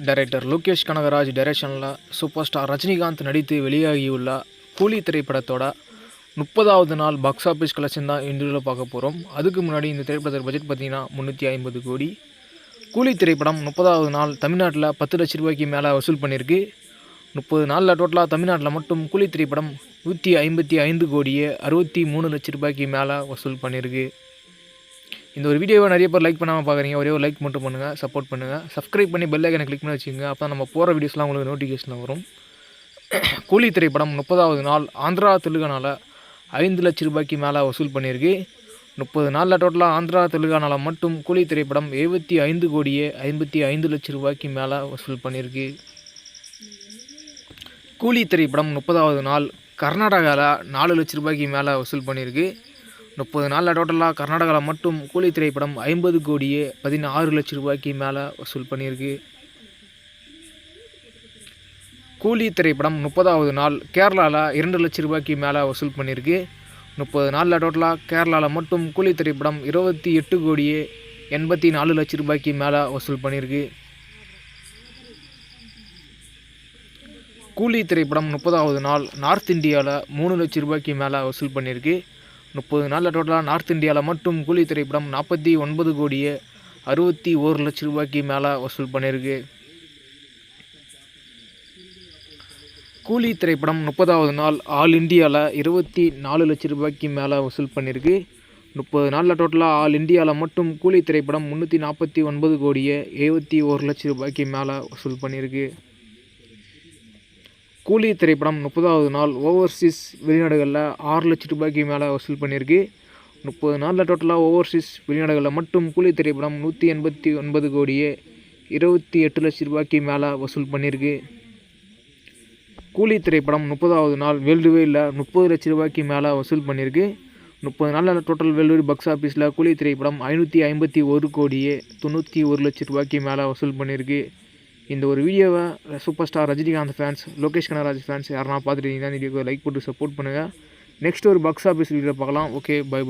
Director Lokesh Kanagaraj டைரக்ஷனில் super star Rajinikanth நடித்து வெளியாகியுள்ள கூலி திரைப்படத்தோட 30வது நாள் பாக்ஸ் ஆஃபீஸ் கலெக்ஷன் தான் இன்றைய பார்க்க போகிறோம். அதுக்கு முன்னாடி இந்த திரைப்படத்தோட பட்ஜெட் பார்த்திங்கன்னா 350 கோடி. கூலி திரைப்படம் 30வது நாள் தமிழ்நாட்டில் 10 லட்ச ரூபாய்க்கு மேலே வசூல் பண்ணியிருக்கு. 30 நாளில் டோட்டலாக தமிழ்நாட்டில் மட்டும் கூலி திரைப்படம் 155 கோடியே 63 லட்ச ரூபாய்க்கு மேலே வசூல் பண்ணியிருக்கு. இந்த ஒரு வீடியோவை நிறைய பேர் லைக் பண்ணாமல் பார்க்குறீங்க. ஒரே ஒரு லைக் மட்டும் பண்ணுங்கள், சப்போர்ட் பண்ணுங்கள். சப்ஸ்கிரைப் பண்ணி பெல் ஐக்கனை கிளிக் பண்ணி வச்சுக்கோங்க. அப்போ நம்ம போகிற வீடியோஸ்லாம் உங்களுக்கு நோட்டிஃபிகேஷன் வரும். கூலி திரைப்படம் 30வது நாள் ஆந்திரா தெலுங்கானாவில் 5 லட்ச ரூபாய்க்கு மேலே வசூல் பண்ணியிருக்கு. 30 நாளில் டோட்டலாக ஆந்திரா தெலுங்கானாவில் மட்டும் கூலி திரைப்படம் 75 கோடியே 55 லட்ச ரூபாய்க்கு மேலே வசூல் பண்ணியிருக்கு. கூலி திரைப்படம் 30வது நாள் கர்நாடகாவில் 4 லட்ச ரூபாய்க்கு மேலே வசூல் பண்ணியிருக்கு. 30 நாளில் டோட்டலாக கர்நாடகாவில் மட்டும் கூலி திரைப்படம் 50 கோடியே 16 லட்ச ரூபாய்க்கு மேலே வசூல் பண்ணியிருக்கு. கூலி திரைப்படம் 30வது நாள் கேரளாவில் 2 லட்ச ரூபாய்க்கு மேலே வசூல் பண்ணியிருக்கு. 30 நாளில் டோட்டலாக கேரளாவில் மட்டும் கூலி திரைப்படம் 28 கோடியே 84 லட்ச ரூபாய்க்கு மேலே வசூல் பண்ணியிருக்கு. கூலி திரைப்படம் 30வது நாள் நார்த் இந்தியாவில் 3 லட்ச ரூபாய்க்கு மேலே வசூல் பண்ணியிருக்கு. 30 நாளில் டோட்டலாக நார்த் இந்தியாவில் மட்டும் கூலி திரைப்படம் 49 கோடியே 61 லட்ச ரூபாய்க்கு மேலே வசூல் பண்ணியிருக்கு. கூலி திரைப்படம் 30வது நாள் ஆல் இந்தியாவில் 24 லட்ச ரூபாய்க்கு மேலே வசூல் பண்ணியிருக்கு. 30 நாளில் டோட்டலாக ஆல் இந்தியாவில் மட்டும் கூலி திரைப்படம் 349 கோடியே 71 லட்ச ரூபாய்க்கு மேலே வசூல் பண்ணியிருக்கு. கூலி திரைப்படம் 30வது நாள் ஓவர்சீஸ் வெளிநாடுகளில் 6 லட்ச ரூபாய்க்கு மேலே வசூல் பண்ணியிருக்கு. 30 நாளில் டோட்டலாக ஓவர்சீஸ் வெளிநாடுகளில் மட்டும் கூலி திரைப்படம் 189 கோடியே 28 லட்ச ரூபாய்க்கு மேலே வசூல் பண்ணியிருக்கு. கூலி திரைப்படம் 30வது நாள் வேர்ல்டு வைடில் 30 லட்ச ரூபாய்க்கு மேலே வசூல் பண்ணியிருக்கு. 30 நாளில் டோட்டல் வேர்ல்டு வைட் பாக்ஸ் ஆஃபீஸில் கூலி திரைப்படம் 551 கோடியே 91 லட்ச ரூபாய்க்கு மேலே வசூல் பண்ணியிருக்கு. இந்த ஒரு வீடியோவை super star Rajinikanth fans, Lokesh Kanagaraj fans யாரெல்லாம் பார்த்துட்டீங்கன்னா இந்த வீடியோவை லைக் போட்டு சப்போர்ட் பண்ணுங்கள். நெக்ஸ்ட் ஒரு பாக்ஸ் ஆஃபீஸ் வீடியோ பார்க்கலாம். Okay, by.